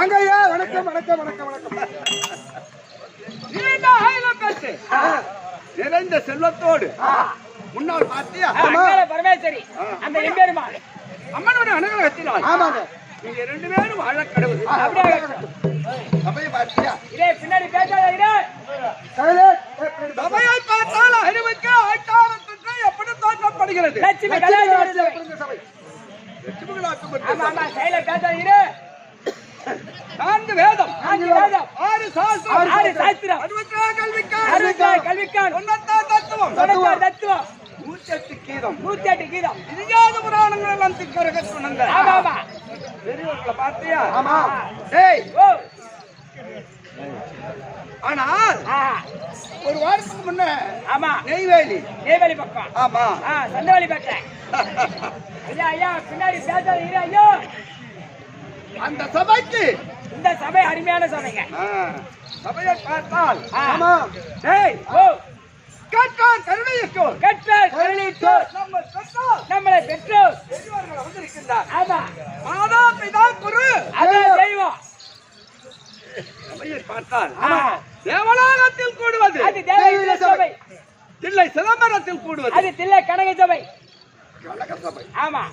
வாங்கய்யா. வணக்கம் வணக்கம் வணக்கம் வணக்கம். நீண்ட ஆயுதம் பெற்று நிறைந்த செல்வத்தோடு முன்னாள் பார்த்தியா பரமேஸ்வரி அந்த எம்பெருமாள் அம்மனோட அனுகிரகத்தினால் ஆமாங்க. நீங்க 2 பேரும் வாழ கடவுள். அப்படியே சபையை பார்த்தியா? இதே பின்னாடி பேசாத இதே சபையை பார்த்தால் அறிவுக்கு ஆச்சாரத்துக்கு எப்படி தோற்றப்படுகிறது? லட்சுமி கலாச்சார சபை. லட்சுமி கலாச்சாரம். ஆமா ஆமா சைல பேசாத இதே 4 வேதம், 6 சாஸ்திரம், 6 சாஸ்திரம், 64 கல்விக்கான், 96 தத்துவம், 108 கீதம், 108 கீதம், இதிகாத புராணங்கள் எல்லாம் திக்கரக சொன்னாங்க. ஆமா ஆமா பெரியவர்களை பார்த்தியா? ஆமா. டேய், ஓ ஆனால் ஒரு வாரத்துக்கு முன்ன ஆமா நெய்வேலி பக்கம் ஆமா சந்தவெளி பேட்டை. ஐயா ஐயா பின்னாடி பேசாத இரு ஐயோ. அந்த சபைக்கு இந்த சபை அருமையான சபைங்க. சபையை பார்த்தால் ஆமா டேய் ஓ கேட்டான் கருணையோர் கற்றார் கருணையோர் நம்மளை பெற்றோர் பெரியவர்கள் வந்திருக்கின்றார். ஆமா மாதா பிதா குரு அதான் தெய்வம். சபையை பார்த்தால் தேவலோகத்தில் கூடுவது அது தேவ சபை, தில்லை சிதம்பரத்தில் கூடுவது அது தில்லை கனக சபை. கனக சபை. ஆமா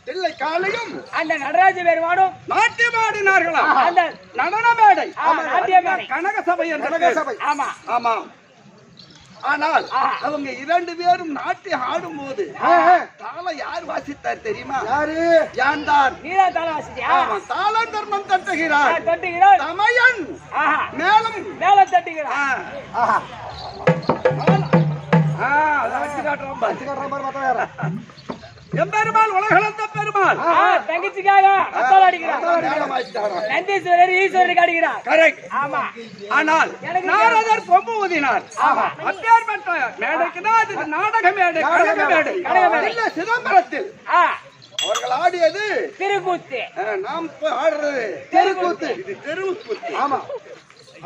தில்லை காலையும் அந்த நடராஜ பெருமானும் நாட்டியமாடினார்களா அந்த நடன மேடை நாட்டிய மேடை கனக சபை என்ற கனக பெயர். சபை. ஆமா ஆமா. ஆனால் அவங்க 2 பேரும் நாட்டியம் ஆடும் போது தாளம் யார் வாசித்தார் தெரியுமா? யாரு? யான் தான். நீரா தாள வாசிட்டியா? ஆமா, தாளம் தர்மம் தட்டுகிறார் தட்டுகிறார் தமையன் மேலும் மேல தட்டுகிறார். ஆஹா. அதை வச்சு காட்டுறோம் பாரு. வச்சுக்கற மாதிரி பார்த்தா யாரு? எம்பெருமாள் உலகளந்த பெருமாள் தங்கச்சிக்காக அத்தாள் அடிக்கிறார். மேளம் வாசித்தாராம். நந்தீஸ்வரர் ஈஸ்வரருக்கு அடிக்கிறார். கரெக்ட். ஆமா ஆனால் நாரதர் கொம்பு ஊதினார். ஆமா அப்பேற்பட்ட மேடைக்குதான் அது நாடக மேடை, கனக மேடை. இல்ல சிதம்பரத்தில் அவர்கள் ஆடியது திருக்கூத்து. நாம் போய் ஆடுறது தெருக்கூத்து. இது தெருக்கூத்து. ஆமா.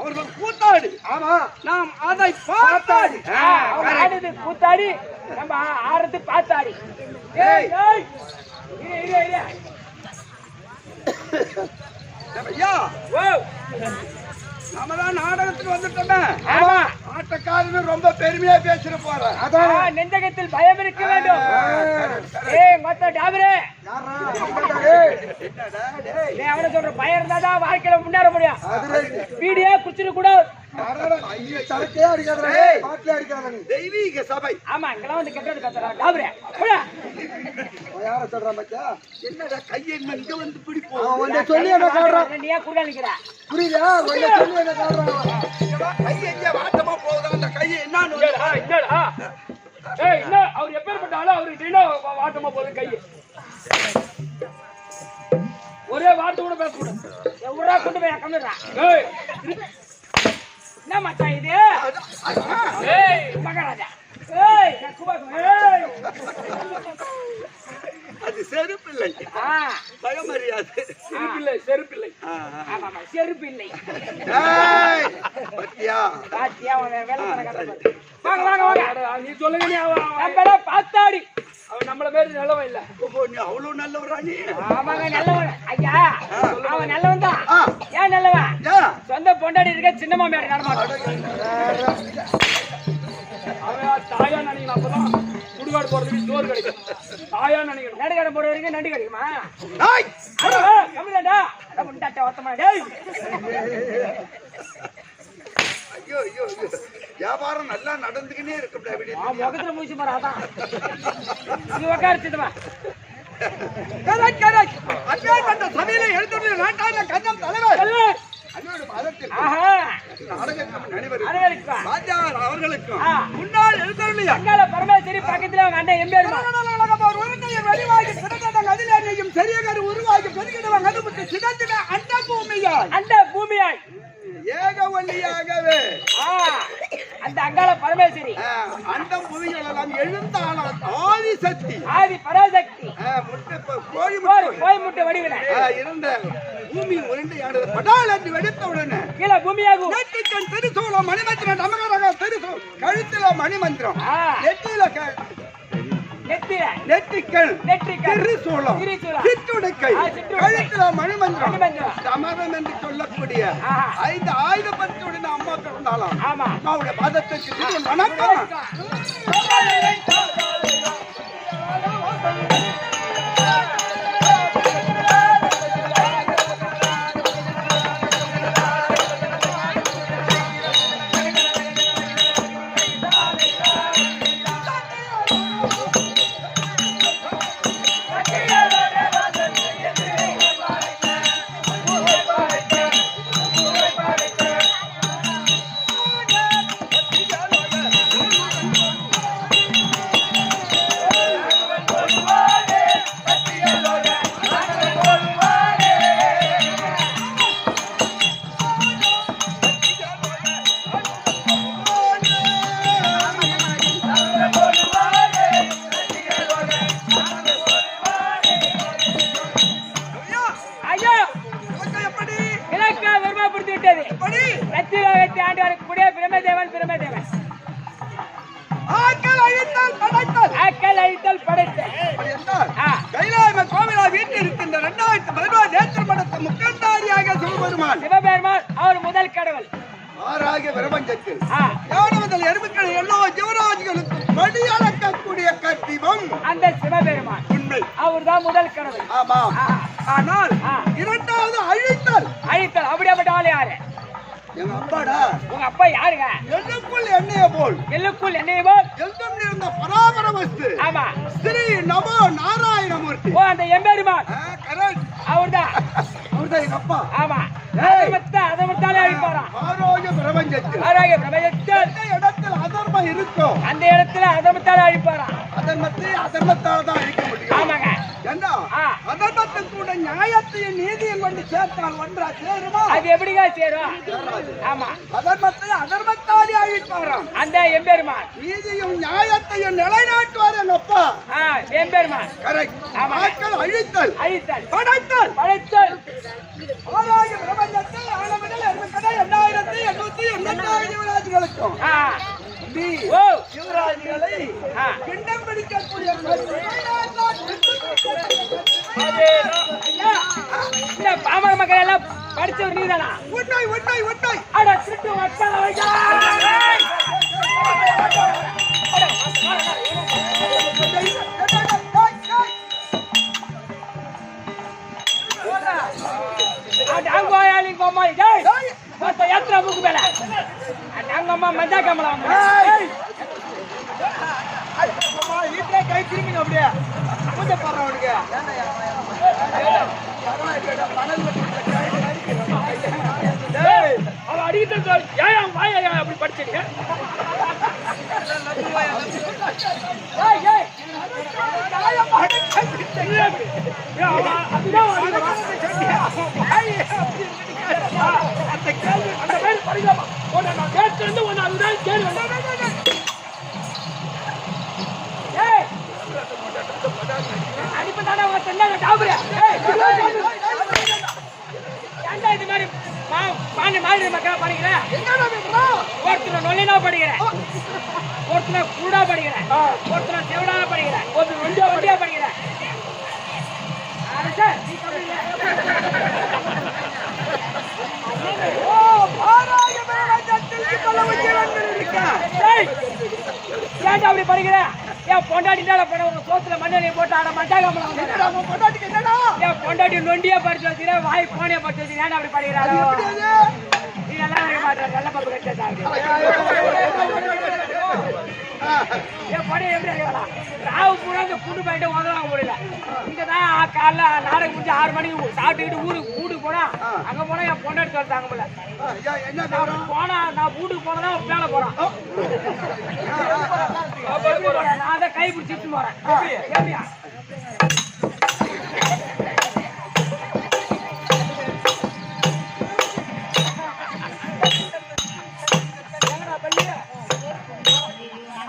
அவர்கள் கூத்தாடி, ஆமா. நாம் அதை பார்த்தாடி. அவங்க ஆடுறது கூத்தாடி, நம்ம ஆடுறது பாத்தாடி. ஏய் ஏய் இரு இரு இரு. ஐயா ஓ நாம தான் நாடகத்துக்கு வந்துட்டோமே. ஆமா ஆட்டக்காரன்னு ரொம்ப பெருமையா பேசிட்டு போறேன். அதான். நெஞ்சகத்தில் பயம் இருக்க வேண்டும். ஏய் மொத்த டாபரே யாரா? ஏய். என்னடா டேய்? நீ அவன சொல்ற பயம் இருந்தாதான் வாழ்க்கையில முன்னேற முடியும். அது ரைட். வீடியோ குச்சிரு கூட. யாரடா? ஐயே சரக்கே அடிக்காதடா. ஏய். பாட்டிலே அடிக்காத நீ. தெய்வீக சபை. ஆமா இங்கலாம் வந்து கெட்டது கத்துறா டாபரே. போடா. யார சொல்றா மச்சா? என்னடா கையை இங்க வந்து பிடிப்போம். அவன் வந்து சொல்லி என்ன காடுறான்? நீ ஏன் குறுக்க நிக்கிற? புரியுதா? வந்து சொல்லி என்ன காடுறான்? கை எங்க வாட்டமா போகுது அந்த கையை என்னன்னு என்னடா? ஏய் என்ன அவர் எப்பேர்ப்பட்டாலும் அவருக்கு என்ன வாட்டமா போகுது கை. ஒரே வார்த்தை கூட பேச கூடாது. எவரா கொண்டு போய் கம்மிடுறா. ஏய் என்ன மச்சான் இது? ஏய் மகாராஜா. ஏய் குபாக்கு. ஏய் அது செருப்பில்லை. பயமறியாது. செருப்பில்லை. ஆமா ஆமா செருப்பில்லை. ஏய் பத்தியா பாத்தியா அவன் வேலை பண்ண கரெக்ட். வாங்க வாங்க வாங்க. நீ சொல்லுங்க நீ நம்மள பாத்தாடி. அவன் நம்மள பேரு நல்லவன் இல்ல. நீ அவ்வளவு நல்லவரா நீ? ஆமாங்க நல்லவன். ஐயா அவன் நல்லவன் தான். ஏன் நல்லவன்? சொந்த பொண்டாடி இருக்க சின்ன மாமியார் நடமாட்டான். அவன் தாயா நினைக்கணும். அப்பதான் சுடுகாடு போறதுக்கு சோறு கிடைக்கும். தாயா நினைக்கணும். நடுகாடு போற வரைக்கும் நண்டு கிடைக்குமா? கம்மிதாண்டா முண்டாட்ட ஒத்தமா. டேய் ஐயோ ஐயோ வியாபாரம் நல்லா நடந்துக்கினே இருக்கு. முகத்துல மூச்சு மாறாதான் இது உக்காரிச்சுட்டுமா. அப்பேற்பட்ட சபையில எழுத்துள்ள நாட்டாள கண்ணம் தலைவர் அவர்களுக்கும் முன்னாள் எழுத்தருளியா பரமேஸ்வரி பக்கத்துல அவங்க அண்ணன் எம்பேருமாள் சரியகர் உருவாகி பெருகிடுவாங்க. அது சிதந்திர அண்ட பூமியாய் அந்த பூமியாய் ஏக வள்ளியாகவே அந்த அங்காள பரமேஸ்வரி அந்த பூமிகள் எல்லாம் எழுந்தாள ஆதி சக்தி ஆதி பராசக்தி கோழி முட்டை வடிவில இருந்த பூமி உருண்டை ஆடுது. படால் என்று வெடித்த உடனே கீழே பூமியாகும். நெற்றிக்கண் திருசூலம் மணிமந்திரம் நமகரக திருசூலம் கழுத்துல மணிமந்திரம் நெத்தியில நெற்றிக்கல் நெற்றிக்கல், திரிசூலம் திரிசூலம், சிற்றுடுக்கை சிற்றுடுக்கை, கழுத்துல மணிமந்திரம் மணிமந்திரம், சமரம் என்று சொல்லக்கூடிய ஆஹா. 5 ஆயுதபட்சியுடன் அம்மா பிறந்தாலாம். ஆமா. அம்மாவுடைய பாதத்துக்கு சிறிது வணக்கம். ஐயா, எப்படி இலக்கா வருமாப்படுத்தி விட்டது. எப்படி சத்தியலோகத்தை ஆண்டவருக்கு கூடிய பிரம்மதேவன் பிரம்மதேவன் ஆக்கள் அழித்தால் படைத்தால் ஆக்கல் அழித்தல் படைத்தல். அப்படி என்றால் ஆ. கைலாய கோவிலா வீட்டில் இருக்கின்ற 2011 நேற்று மடத்து முக்கந்தாரியாக சிவபெருமான் சிவபெருமான் அவர் முதல் கடவுள். ஆறாகிய பிரபஞ்சத்தில் ஆ, யானவதல் எறும்புகள் எல்லா ஜீவராஜிகளுக்கும் படி அளக்கக்கூடிய கத்திவம் அந்த சிவபெருமான் உண்மை. அவர்தான் முதல் கடவுள். ஆமாம். ஆ, ஆனால் ஆ. இரண்டாவது அழித்தல் அழித்தல் அப்படியாப்பட்ட ஆள் யாரு? எங்க அப்பாடா உங்க அப்பா யாருங்க? எண்ணுக்குள் எண்ணெய போல் எல்லுக்குள் என்னைய போல். எங்கும் இருந்த பராபர வஸ்து ஆமா. ஸ்ரீ நமோ நாராயணமூர்த்தி. ஓ, அந்த எம்பெருமான் கரெக்ட். அவர்தான். அவர்தான் எங்க அப்பா. ஆமா. ஏய். அதமத்தாலே அழிப்பாராம். ஆரோக்கிய பிரபஞ்சத்தில் ஆராய பிரபஞ்சத்தில் எந்த இடத்தில் அதர்மம் இருக்கோ அந்த இடத்துல அதமத்தாலே அழிப்பாராம். அதர்மத்தால் தான் அழிக்க முடியும். ஆமாங்க. என்ன ஆ. அதர்மத்தின் கூட நியாயத்தையும் நீதியும் கொண்டு சேர்த்தால் ஒன்றா சேருமா? அது எப்படிங்க சேரும்? ஆமா. அதர்மத்தாலே அழிப்பாராம். அந்த எம்பெருமான். நீதியும் நியாயத்தையும் நிலைநாட்டுவார் எங்க அப்பா. எம்பெருமான். கரெக்ட். ஆமாங்க. ஆட்கள் அழித்தல் அழித்தல் படைத்தல் படைத்தல். ஆராய பிரபஞ்சத்தில் ஆனவர்கள் 888 ஜீவராஜிகளுக்கும் ஆ. நீ ஓ. ஜீவராஜிகளை ஆ. கிண்ணம் பிடிக்கக்கூடிய ஐயா, இந்த பாமர மக்கள் எல்லாம் படிச்சவர் நீதானா? உண்மை உண்மை உண்மை. அட திருட்டு மக்கள் ஐயா! அடாங்கோயாலி கோமாளி டேய் மத்த யாத்ரா புக்கு மேல அடாங்கம்மா மஜா கமலாம் ஏய். அம்மா, வீட்டுல கை திரும்பிங்க அப்படியே பூஜை பண்றவனுக்கு டேய் அவ அடிக்கிட்டு ஏன் வாயா அப்படி படிச்சீங்க? ஏய் ஏய் அந்த பேர் படிக்கலாமா? உன்னை நான் கேட்டிருந்து உன்னை அதுதான் கேள்வி. ஏய் அடிப்பதானே உங்க தென்னாங்க டாபுரே. ஏன்டா இது மாதிரி பாண்டி மாதிரி மக்கா படிக்கிறேன்? ஒருத்தனை நொல்லினா படிக்கிறேன், ஒருத்தனை கூடா படிக்கிறேன், ஒருத்தனை செவடா படிக்கிறேன், ஒருத்தனை ஒண்டியா படிக்கிறேன். ஏன்டா அப்படி படிக்கிற? என் பொண்டாட்டினால பண்ண உங்க சோத்துல மண்ணெண்ணெய் போட்டு ஆட மாட்டாங்க. பொண்டாட்டிக்கு என்னடா என் பொண்டாட்டி நொண்டியா படிச்சு வச்சுக்கிறேன், வாய் கோணியா படிச்சு வச்சு ஏன்டா அப்படி படிக்கிறாரு? நீ நல்லா இருக்க மாட்டேன், நல்ல பப்பு கட்டாங்க. என் படம் எப்படி அறியலாம்? ராவு பூரா இந்த குண்டு போயிட்டு உதவாங்க முடியல. இங்கதான் காலைல நாடகம் முடிஞ்சு 6 மணிக்கு சாப்பிட்டுக்கிட்டு வீட்டுக்கு போனா அங்க போனா என் பொண்டாட்டி சொல்லிட்டாங்க முடியல. என்ன காரணம்? போனா நான் வீட்டுக்கு போனா மேல போறான். நான் தான் கை பிடிச்சிட்டு போறேன். எப்படியா?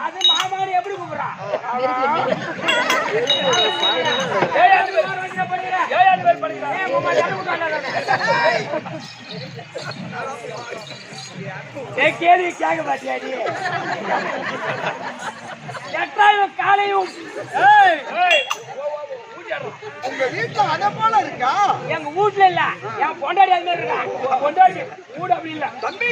அது மாமாரி எப்படி கூப்பிடுறான்? கேள்வி கேட்க மாட்டியா நீ? எட்டாயிரம் காலையும் உங்க வீட்டுல அத போல இருக்கா? எங்க வீட்டுல இல்ல, என் பொண்டாடி அது மாதிரி இருக்கா. பொண்டாடி வீடு அப்படி இல்ல தம்பி.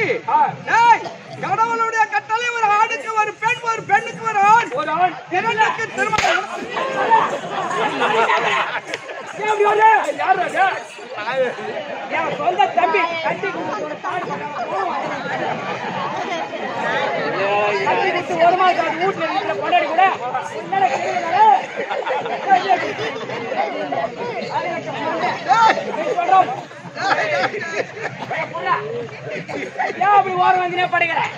டேய், கடவுளுடைய கட்டளை ஒரு ஆணுக்கு ஒரு பெண், ஒரு பெண்ணுக்கு ஒரு ஆண், ஒரு ஆண் இரண்டுக்கு திருமணம். ஏன் அப்படி வருது? யாரு அது? என் சொந்த தம்பி கட்டி கொடுத்து ஒரு மாசம் வீட்டுல இருக்கிற பொண்டாடி கூட என்னடா கேக்குறாரு? ஏன் அப்படி ஓரம் வந்து படுகிறேன்?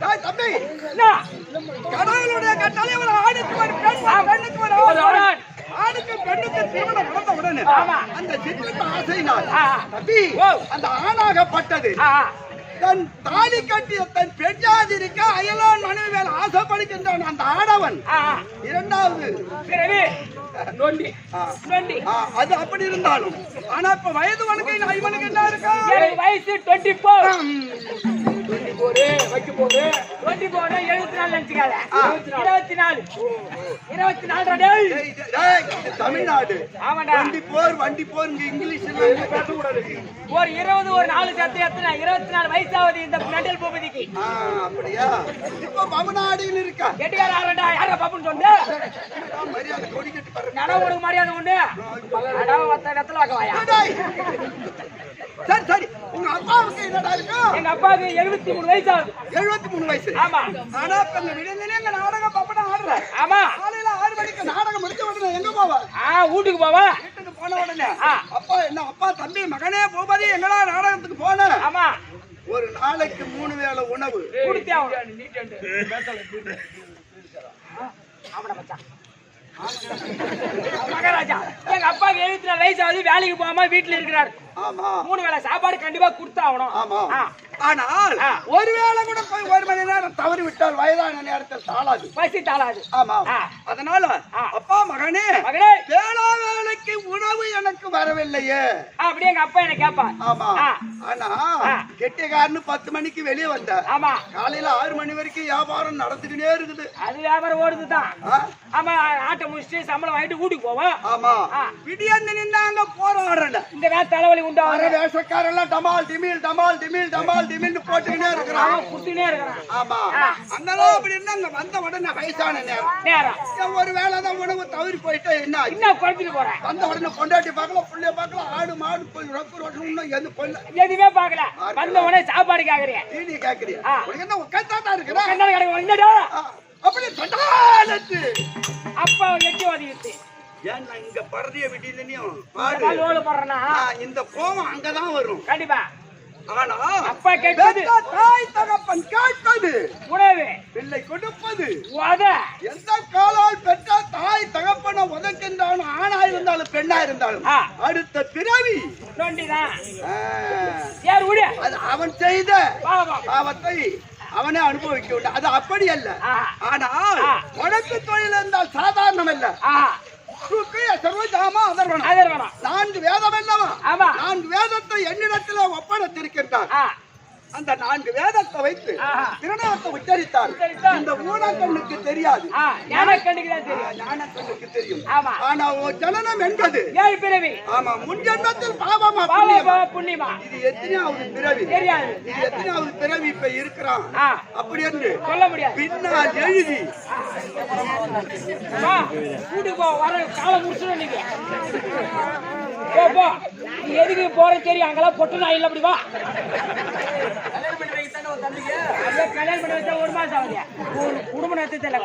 டேய் தம்பி, என்ன? கடவுளுடைய கட்டளை ஒரு ஆணுக்கு ஒரு பெண், ஒரு பெண்ணுக்கு ஒரு ஆண், ஆணுக்கு பெண்ணுக்கு திருமணம் நடந்த உடனே ஆமா. அந்த சிற்றின்ப ஆசையினால் ஆ. தம்பி அந்த ஆணாகப்பட்டது தன் தாலி கட்டிய தன் பெண்ணாதிருக்க அயலான் மனைவி மேல் ஆசைப்படுகின்றான் அந்த ஆடவன். இரண்டாவது பிறகு நொண்டி நொண்டி அது அப்படி இருந்தாலும் ஆனா இப்ப வயது உனக்கு இவனுக்கு என்ன இருக்கா? எனக்கு வயசு 24. 24 74 நினைச்சுக்காத. 24 டேய். டேய், இது தமிழ்நாடு. ஆமாடா. வண்டி போர் இங்க இங்கிலீஷ்ல பேசக்கூடாது. ஒரு 20 ஒரு 4 சேர்த்து எத்தனை 24 வயசாவது இந்த மெண்டல் பூபதிக்கு. அப்படியா? இப்ப பவனாடியில் இருக்கா? கெட்டியாரா ஆறடா, யாரா பாப்புன்னு சொன்னே? மரியாதை கோடி கட்டி பாரு. நட உனக்கு மரியாதை உண்டு. அடா வத்த வெத்தல வாக்கவாயா. சரி சரி, உங்க அப்பாவுக்கு என்னடா இருக்கு? எங்க அப்பாவுக்கு 73 வயசு ஆகுது. 73 வயசு. ஆமா. ஆனா இப்ப இந்த விடுதலை எங்க நாடகம் பாப்படா ஆடுற. ஆமா. காலையில 6 மணிக்கு நாடகம் முடிச்ச உடனே எங்க போவ? வீட்டுக்கு போவா. வீட்டுக்கு போன உடனே அப்பா என்ன அப்பா தம்பி மகனே பூபதி எங்கடா நாடகத்துக்கு போன? ஆமா. ஒரு நாளைக்கு 3 வேளை உணவு குடித்தே ஆகணும். ஆமாடா மச்சான். மகாராஜா, எங்க அப்பாவுக்கு 74 வயசு ஆகுது, வேலைக்கு போகாம வீட்டுல இருக்கிறாரு. ஆமா. 3 வேளை சாப்பாடு கண்டிப்பா கொடுத்தாகணும். ஆமா. ஆனால் ஒரு வேளை கூட போய் 1 மணி நேரம் தவறி விட்டால் வயதான நேரத்தில் தாளாது, பசி தாளாது. ஆமா. அதனால அப்பா மகனே மகனே வேளா வேலைக்கு உணவு எனக்கு வரவில்லையே அப்படி எங்க அப்பா என்ன கேட்பார். ஆமா. ஆனா கெட்டிக்காரன்னு 10 மணிக்கு வெளியே வந்த. ஆமா. காலையில 6 மணி வரைக்கும் வியாபாரம் நடந்துக்கிட்டே இருக்குது. அது வியாபாரம் ஓடுதுதான். ஆமா. ஆட்டை முடிச்சுட்டு சம்பளம் வாங்கிட்டு வீட்டுக்கு போவோம். ஆமா. விடியந்து நின்னாங்க போராடல. இந்த வேலை தலைவலி உண்டா? வேஷக்காரெல்லாம் டமால் டிமில் டமால் டிமில் டமால் டிமில் போட்டுக்கிட்டே இருக்கிறான், குத்தினே இருக்கிறான். ஆமா. அங்கெல்லாம் அப்படி இருந்தாங்க. வந்த உடனே வயசான நேரம் ஒரு வேலை தான் உணவு தவறி போயிட்டு என்ன இன்னும் குழப்பிட்டு போறேன். வந்த உடனே பொண்டாட்டி பார்க்கலாம், புள்ளைய பார்க்கலாம், ஆடு மாடு போய் ரொக்க ரொக்க இன்னும் எது கொல்ல எதுவுமே பாக்கல. வந்த உடனே சாப்பாடு கேக்குறீங்க. நீ கேக்குறியா? உனக்கு என்ன உட்கார்ந்தா இருக்குதா? அப்படி சொன்னாலத்து அப்பா எட்டி வாதிட்டு ஏன் நான் இங்க பறதைய விட்டிருந்தேனியும் போடுறேன்னா இந்த கோவம் அங்கதான் வரும் கண்டிப்பா. ஆனா அப்பா கேட்பது தாய் தகப்பன் கேட்பது உணவு, பிள்ளை கொடுப்பது உத. எந்த காலால் பெற்ற தாய் தகப்பனை உதக்கின்றாலும் ஆணா இருந்தாலும் பெண்ணா இருந்தாலும் அடுத்த பிறவி நொண்டிதான். யார் விடு? அது அவன் செய்த பாவத்தை அவனே அனுபவிக்க வேண்டும். அது அப்படி அல்ல. ஆனால் வழக்கு தொழில் இருந்தால் சாதாரணம் அல்ல. நான்கு வேதம் அல்லவா? 4 வேதத்தை என்னிடத்தில் ஒப்படைத்திருக்கின்றார். அந்த 4 வேதத்தை வைத்து திருநாமத்தை உச்சரித்தார். இந்த ஊனக்கண்ணுக்கு தெரியாது, ஞானக்கண்ணுக்கு தெரியும். ஆனா ஜனனம் என்பது ஆமா முன் ஜென்மத்தில் பாவமா புண்ணியமா, இது எத்தனையாவது பிறவி தெரியாது. இது எத்தனையாவது பிறவி இப்ப இருக்கிறான் அப்படி என்று சொல்ல முடியாது. பின்னால் எழுதி காலம் முடிச்சு நீங்க எதுக்கு போற தெரியும். அங்கெல்லாம் பொட்டு நான் இல்ல. அப்படி வா. கல்யாணம் பண்ணி வச்சா 1 மாசம் ஆகுது. குடும்பம் நடத்தி தெரியல.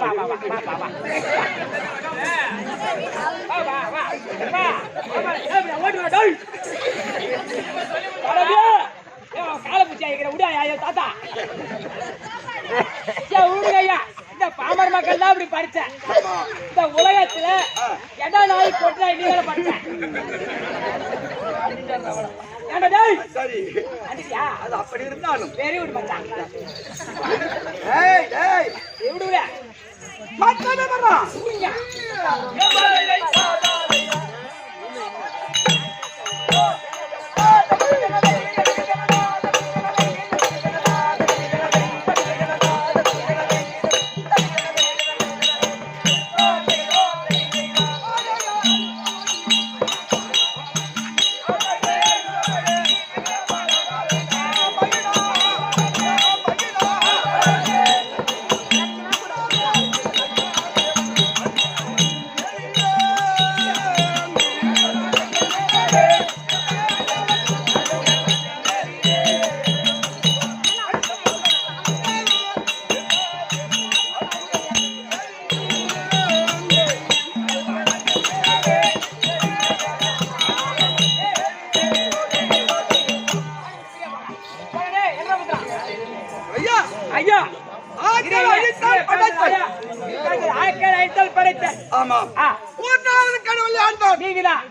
கால பூச்சி ஆகிக்கிற விடா தாத்தா விடுங்க ஐயா. இந்த பாமர் மக்கள் தான் அப்படி படிச்சேன். இந்த உலகத்துல எடா நாய் போட்டு நீ வேலை படிச்சேன். சரி அது அப்படி இருந்தாலும் வெரி குட் மச்சான். விடுங்க மச்சான் வர்றான். ஐயா ஆக்கள் அழித்தால் படைத்தல். ஆக்கள் அழித்தால் படைத்தல். ஆமா ஆ, மூன்றாவது கடவுள் யார்தான்? நீங்கதான்.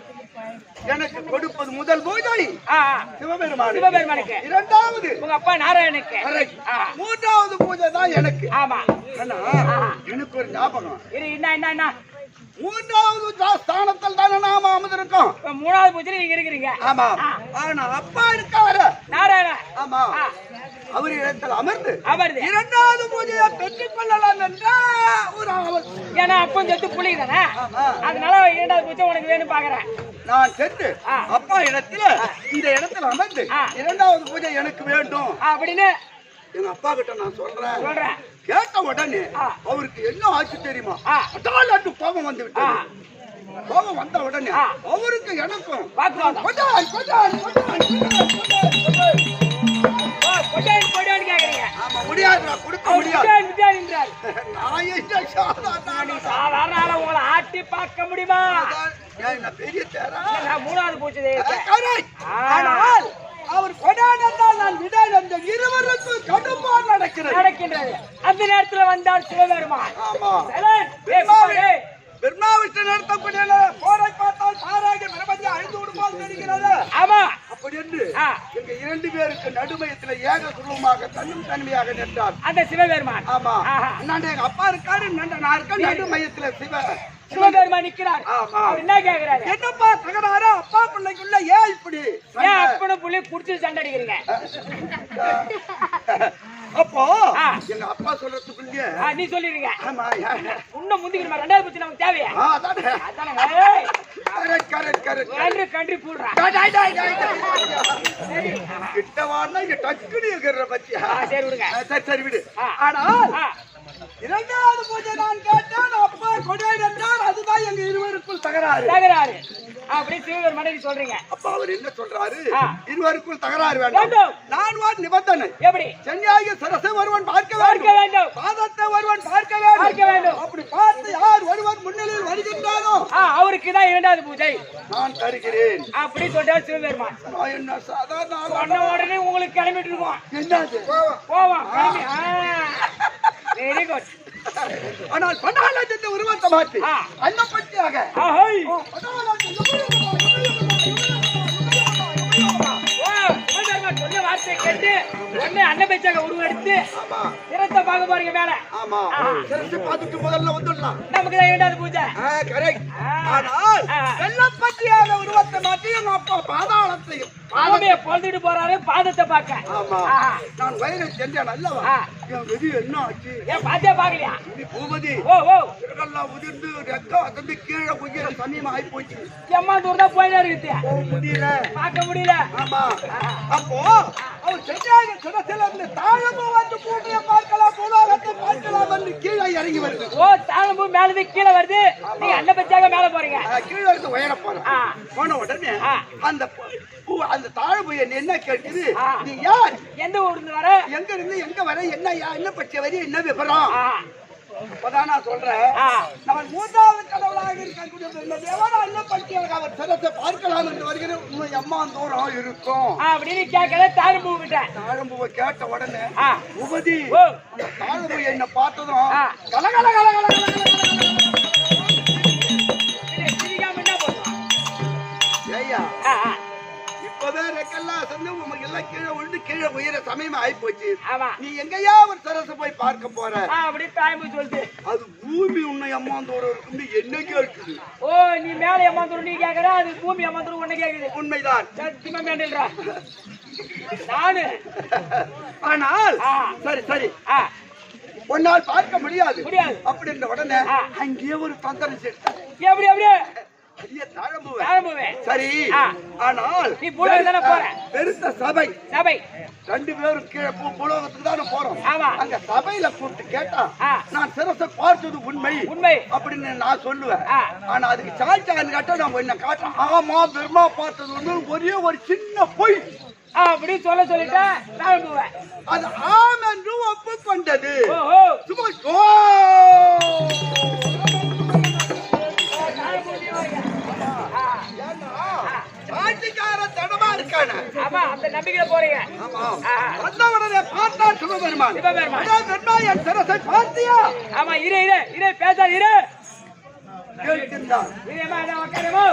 எனக்கு கொடுப்பது முதல் பூஜை ஆ, சிவபெருமான். சிவபெருமானுக்கு. இரண்டாவது உங்க அப்பா நாராயணனுக்கு. correct. ஆ, மூன்றாவது பூஜை தான் எனக்கு. ஆமா. ஆனா எனக்கு ஒரு ஞாபகம். இரு, என்ன மூன்றாவது ஸ்தானத்தில் தானே நாம அமர்ந்திருக்கோம். இப்ப மூணாவது பூஜையில நீங்க இருக்கிறீங்க. ஆமா ஆனா அப்பா இருக்காரு. நாராயணன். ஆமா ஆ, அவர் இடத்தில் அமர்ந்து அமர்ந்து. இரண்டாவது பூஜையை பெற்றுக் கொள்ளலாம் என்ற ஒரு ஆவல். ஏன்னா அப்பன் செத்து புள்ளி தானே, ஆமா. அதனால இரண்டாவது பூஜை உனக்கு வேணும் பாக்குறேன். நான் சென்று ஆ. அப்பா இடத்துல இந்த இடத்துல அமர்ந்து ஆ. இரண்டாவது பூஜை எனக்கு வேண்டும் அப்படின்னு எங்க அப்பா கிட்ட நான் சொல்றேன். சொல்றேன். கேட்ட உடனே ஆ. அவருக்கு என்ன ஆச்சு தெரியுமா? ஆ. அடாலட்டு கோபம் வந்து விட்டது. ஆ. கோபம் வந்த உடனே ஆ. அவருக்கு எனக்கும் வாக்குவாதம். கொட்டான்னு கேக்குறீங்க. ஆமா முடியாது, நான் கொடுக்க அவர் முடியாது. விட்டான்ன்றாரு. நான் என்ன சாதாரண ஆளா? சாதாரண ஆளை உங்களை ஆட்டி பார்க்க முடியுமா? ஏன் என்ன பெரிய தேரா? நான் மூணாவது பூஜை correct. ஆனால் அவர் கொடானதால் நான் விடால் அந்த இருவருக்கும் கடுப்பால் நடக்கிறது. நடக்கின்றது. அந்த நேரத்துல வந்தார் சிவபெருமான். ஆமா சரண், ஏய் குமாரே. பெருமாவிஷ்ணு நடத்தக்கூடிய போரை பார்த்தால் சாராக பிரபஞ்சம் அழிந்து விடுமால் தெரிகிறது. ஆமா. அப்படி என்று ஆ, எங்க இரண்டு பேருக்கு நடுமையத்துல ஏக குருவமாக தன்னும் தன்மையாக நின்றார். அந்த சிவபெருமான். ஆமா ஆஹா. நான் எங்க அப்பா இருக்காரு, நான் இருக்கேன் நடுமையத்துல சிவபெருமான் நிக்கிறார். ஆமா. அவர் என்ன கேக்குறாரு? என்னப்பா தகராறு அப்பா பிள்ளைக்குள்ள ஏன் இப்படி ஏன் அப்பனும் புள்ளி குடிச்சு சண்டை அடிக்கிறீங்க? அப்போ ஆ. எங்க அப்பா சொல்றதுக்குள்ளே நீ சொல்லிருங்க. ஆமா இன்னும் முந்திக்கணுமா? ரெண்டாவது பூச்சி நமக்கு தேவையா? அதானே அதானே. ஏய், கன்றி கன்றி போடுறா. கிட்ட வாடா இங்க டக்குனு இருக்கிற பத்தியா? சரி விடுங்க. சரி விடு. ஆ. ஆனால் ஆ, இரண்டாவது பூஜை நான் கேட்டேன், அப்பா கொடாய் என்றார். அதுதான் எங்க இருவருக்குள் தகராறு. தகராறு. அப்படி சிவபெருமானை நீ சொல்றீங்க. அப்ப அவர் என்ன சொல்றாரு? ஆ. இருவருக்குள் தகராறு வேண்டாம். வேண்டும். நான் வார் நிபந்தனை. எப்படி? சென்னையாகிய சரசை ஒருவன் பார்க்க பார்க்க வேண்டும், வேண்டும். பாதத்தை ஒருவன் பார்க்க பார்க்க வேண்டும். வேண்டும். அப்படி பார்த்து யார் ஒருவர் முன்னிலையில் வருகின்றாரோ அவருக்கு தான் இரண்டாவது பூஜை நான் தருகிறேன். அப்படி சொல்றார் சிவபெருமான். நான் என்ன சாதாரண ஆளா? சொன்ன உடனே உங்களுக்கு கிளம்பிட்டு இருக்கோம். என்னது? போவோம். Very good. ஆனால் பண்டாலத்தை உருவத்தை மாற்றி ஆ. அன்னப்பட்டியாக ஆஹை. சொன்ன வார்த்தை கேட்டு உடனே அன்னபேச்சாக உருவெடுத்து ஆமா திறத்தை பார்க்க போறீங்க மேல. ஆமா சிறந்து பார்த்துட்டு முதல்ல வந்துடலாம். நமக்கு தான் இரண்டாவது பூஜை. கரெக்ட். ஆனால் வெள்ளப்பட்டியாக உருவத்தை மாற்றி எங்க அப்பா பாதாளத்தையும் பாதமையை பொழுதுட்டு போறாரு பாதத்தை பார்க்க. ஆமா ஆஹா. நான் வயலை சென்றேன் அல்லவா? ஆ. என் விதி என்ன ஆச்சு? ஏன் பாத்தியா பாக்கலையா? இது பூமதி ஓ ஓ இதெல்லாம் உதிர்ந்து ரெக்கம் அசந்து கீழே உயிர சமயம் ஆகி போச்சு. எம்மா தூரம் தான் போயிட்டே இருக்குது. போக முடியல. பார்க்க முடியல. ஆமா அப்போ அவர் சென்றாக சிறசில இருந்து தாழம்பு வந்து பூமியை பார்க்கலாம், பூலோகத்தை பார்க்கலாம் என்று கீழே இறங்கி வருது. ஓ தாழம்பூ மேலது கீழே வருது. நீங்க அன்னபேச்சாக மேல போறீங்க. கீழே இருந்து உயர போறேன். ஆ. போன உடனே ஆ. அந்த அந்த தாழம்பு என்ன கேட்குது? ஆ. நீ யார், எந்த ஊர்ல வர? எங்க இருந்து எங்க வர, என்ன பற்றிய வரி, என்ன விவரம்? ஆ. அப்பதான் நான் சொல்றேன், ஆ. நான் மூன்றாவது கடவுளாக இருக்கக்கூடிய இந்த தேவனா என்ன பற்றியாக அவர் சிறத்தை பார்க்கலாம் என்று வருகிற உண்மை அம்மா தூரம் இருக்கும். அப்படின்னு கேட்கல தாழம்பூ கிட்ட. தாழம்புவை கேட்ட உடனே ஆ. உபதி ஓ. அந்த தாழம்பு என்ன பார்த்ததும் ஆ. கலகல கலகல சிரிக்காம என்ன பண்ணுவான்? ஐயா ஆ, ஆ. இப்பவே ரெக்கெல்லாம் அசந்து உமக்கு எல்லாம் கீழே விழுந்து கீழே உயிர சமயம் ஆகி போச்சு. ஆமா. நீ எங்கயா ஒரு சரசு போய் பார்க்க போற? அப்படி தாய்மூ சொல்லுது. அது பூமி உன்னை அம்மா தூரம் இருக்குன்னு என்ன கேட்குது? ஓ நீ மேல ஏமாந்துரும் நீ கேக்குற, அது பூமி ஏமாந்துரும் ஒண்ணு கேக்குது. உண்மைதான். சத்தியமா மேண்டல்றா நானு. ஆனால் ஆ. சரி சரி ஆ, உன்னால் பார்க்க முடியாது முடியாது. அப்படின்ற உடனே ஆ. அங்கேயே ஒரு தந்திரம் சேர்த்தார். எப்படி அப்படியே பெரிய தாழம்புவ. தாழ்ம்பூவே. சரி ஆ. ஆனால் நீ பூலோகம் தானே போற? பெருத்த சபை சபை. ரெண்டு பேரும் கீழே பூலோகத்துக்கு தானே போறோம். ஆமா. அங்க சபையில கூப்பிட்டு கேட்டா ஆ. நான் சிரசை பார்த்தது உண்மை உண்மை அப்படின்னு நான் சொல்லுவேன். ஆ. ஆனா அதுக்கு சாய்ச்சான்னு கேட்டா நான் என்ன காட்டுறேன். ஆமா பெருமா பார்த்தது ஒண்ணு ஒரே ஒரு சின்ன பொய். அப்படி சொல்லிட்டா தாழ்ம்பூவே. அது ஆம் என்று ஒப்புக்கொண்டது. ஓஹோ. சும்மா சாட்சிக்கார தடமா இருக்கான. ஆமா அந்த நம்பிக்கையில போறீங்க. ஆமா ஆ. வந்த உடனே பார்த்தார் சிவபெருமான். சிவபெருமான். அதான் பெருமா என் சிரசை பார்த்தியா? ஆமா இரு பேசாத இரு கேட்கின்றார். இதையம்மா இதை உட்காருமோ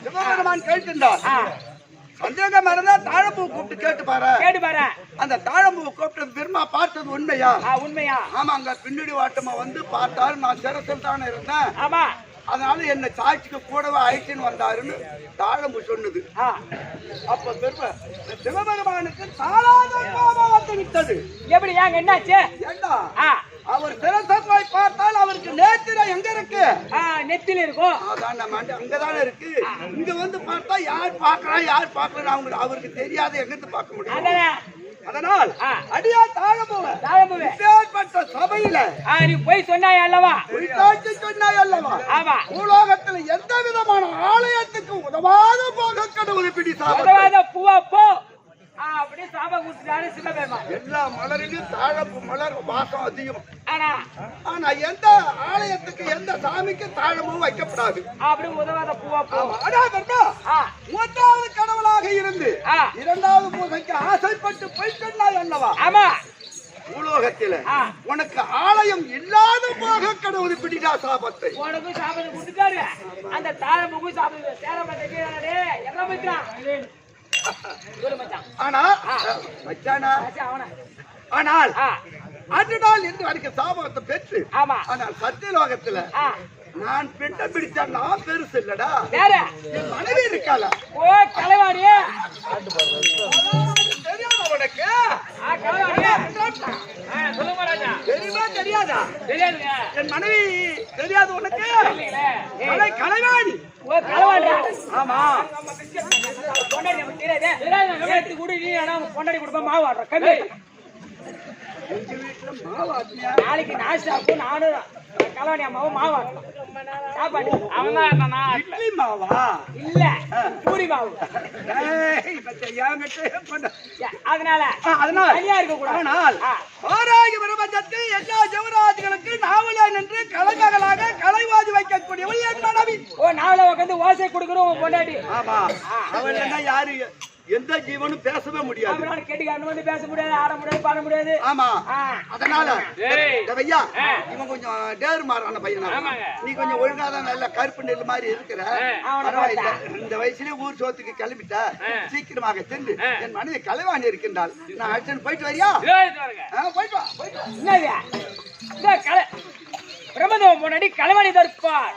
சிவபெருமான் கேட்கின்றார். சந்தேகம் இருந்தா தாழம்பூ கூப்பிட்டு கேட்டு பாரு. அந்த தாழம்பூ கூப்பிட்டு பெருமா பார்த்தது உண்மையா? உண்மையா? ஆமா, அங்க பின்னாடி வாட்டமா வந்து பார்த்தால் நான் சிரசில் தானே இருந்தேன். ஆமா, அதனால என்ன சாட்சிக்கு கூடவே ஆயிடுச்சுன்னு வந்தாருன்னு தாழம்பு சொன்னது. அப்ப பெருமை சிவபெருமானுக்கு தாளாத கோபம் வந்து விட்டது. எப்படி ஏங்க என்னாச்சு? ஏண்டா அவர் சிரசத்தை பார்த்தால் அவருக்கு நேத்திர எங்க இருக்கு? நெத்தில இருக்கும். அதான் நம்ம அங்கதானே இருக்கு. இங்க வந்து பார்த்தா யார் பாக்குறா அவருக்கு தெரியாத எங்கிருந்து பார்க்க முடியும். அதனால் அடியா தாழம்புவே சபையில நீ போய் சொன்னாய் அல்லவா? சொன்னாய் அல்லவா? ஆமா, பூலோகத்துல எந்த விதமான ஆலயத்துக்கு உதவாத போக கடவுள் பிடி உதவாத பூவா போ அப்படியே சாபம் கொடுத்துட்டாரு சிவபெருமான். எல்லா மலரிலும் தாழம்பு மலர் வாசம் அதிகம். ஆனா எந்த ஆலயத்துக்கு எந்த சாமிக்கு தாழம்பும் வைக்கப்படாது. அப்படி உதவாத பூவா போ. மூன்றாவது கடவுளாக இருந்து இரண்டாவது பூசைக்கு ஆசைப்பட்டு போய் சொன்னாய் அல்லவா? ஆமா, பூலோகத்தில உனக்கு ஆலயம் இல்லாத போக கடவுள் பிடிடா சாபத்தை. உனக்கும் சாபத்தை கொடுத்துட்டாரு, அந்த தாழம்புக்கும் சாபத்தை சேரப்பட்டு எல்லாம் வைக்கிறான். ஆனால் அன்று நாள் என்று வரைக்கும் சாபத்தை பெற்று ஆனால் சத்தியலோகத்துல நான் பெண்ண பிடிச்சா நான் பெருசு இல்லடா, என் மனைவி இருக்காள. ஓ கலைவாடியே தெரியாத உனக்கு? தெரியாதா? என் மனைவி தெரியாது உனக்கு? கலைவாணி. ஆமா, பொண்டாடி கொடுப்பா மாவு ஆடுற கம்மி. நாளைக்கு நாஸ்டாக்கும் நானும் கலவாணி அம்மாவும் மாவு ஆட்டணும். சாப்பாடு அவன் இட்லி மாவா? இல்ல, பூரி மாவு. அதனால தனியா இருக்க கூடாது. ஆராய்ச்சி பிரபஞ்சத்தை எல்லா ஜீவராஜிகளுக்கு நாவல நின்று கலைமகளாக கலைவாதி வைக்கக்கூடியவள் என் மனைவி. ஓ நாவல உட்காந்து ஓசை கொடுக்குறோம் பொண்டாட்டி. ஆமா, அவள் என்ன யாரு எந்த ஜீவனும் பேசவே முடியாது. கேட்டு வந்து பேச முடியாது, ஆட முடியாது, பாட முடியாது. ஆமா, அதனால ஐயா இவன் கொஞ்சம் டேர் மாறான பையனா, நீ கொஞ்சம் ஒழுங்காதான் நல்ல கருப்பு நெல் மாதிரி இருக்கிற. பரவாயில்ல, இந்த வயசுலயே ஊர் சோத்துக்கு கிளம்பிட்ட, சீக்கிரமாக சென்று என் மனைவி கலைவாணி இருக்கின்றாள். நான் அடிச்சு போயிட்டு வரியா? போயிட்டு வா. பிரம்மதேவன் முன்னாடி கலைவாணி தற்பார்.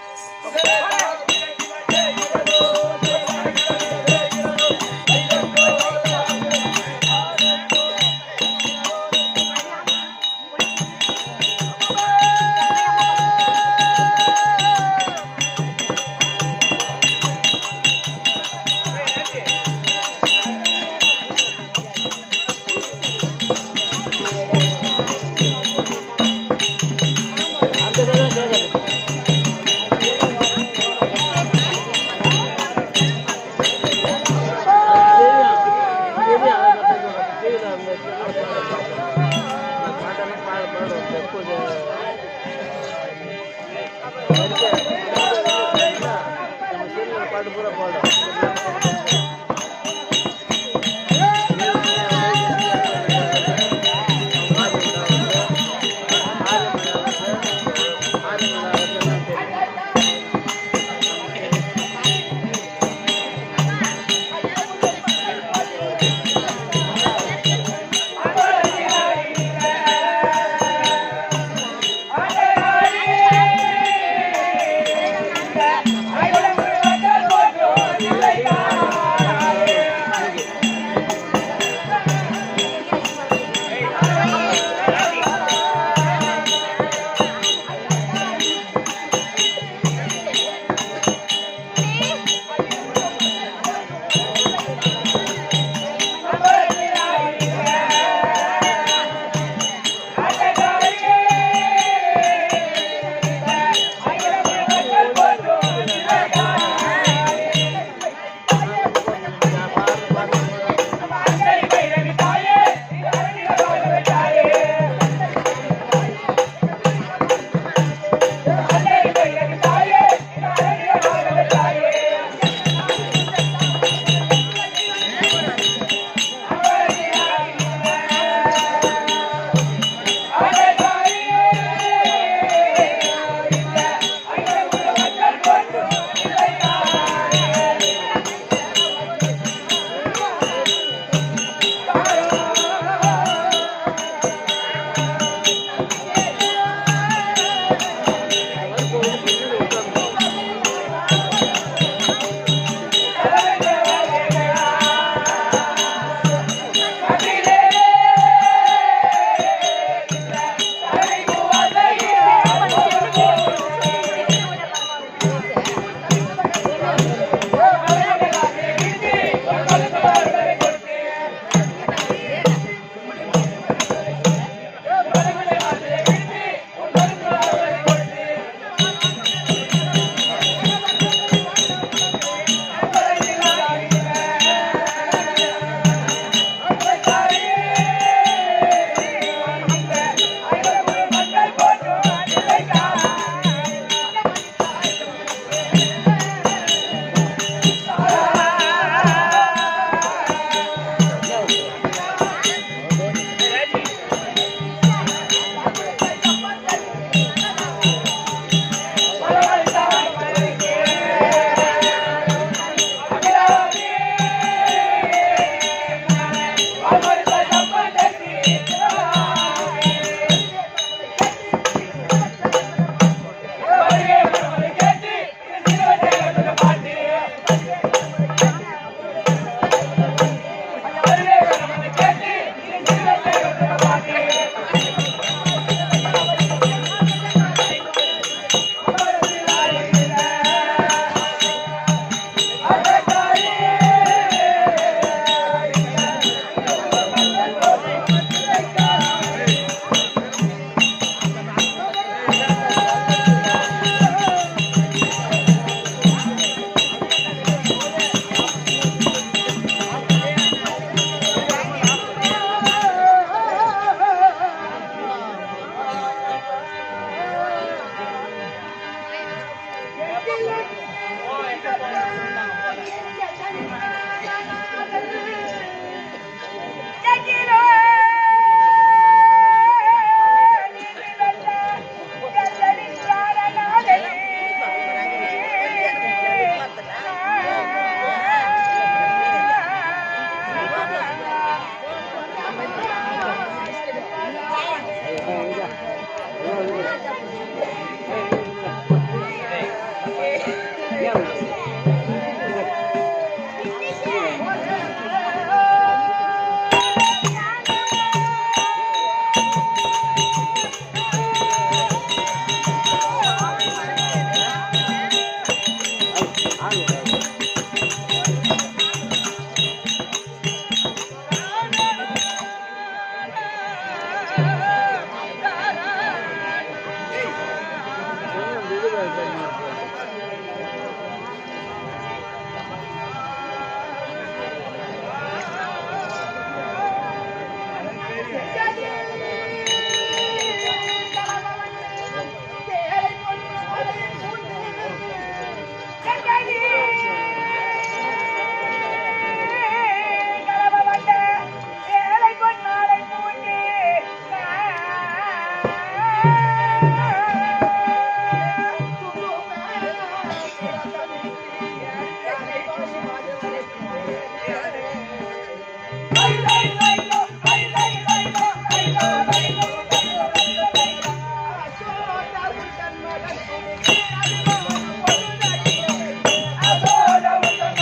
Hey,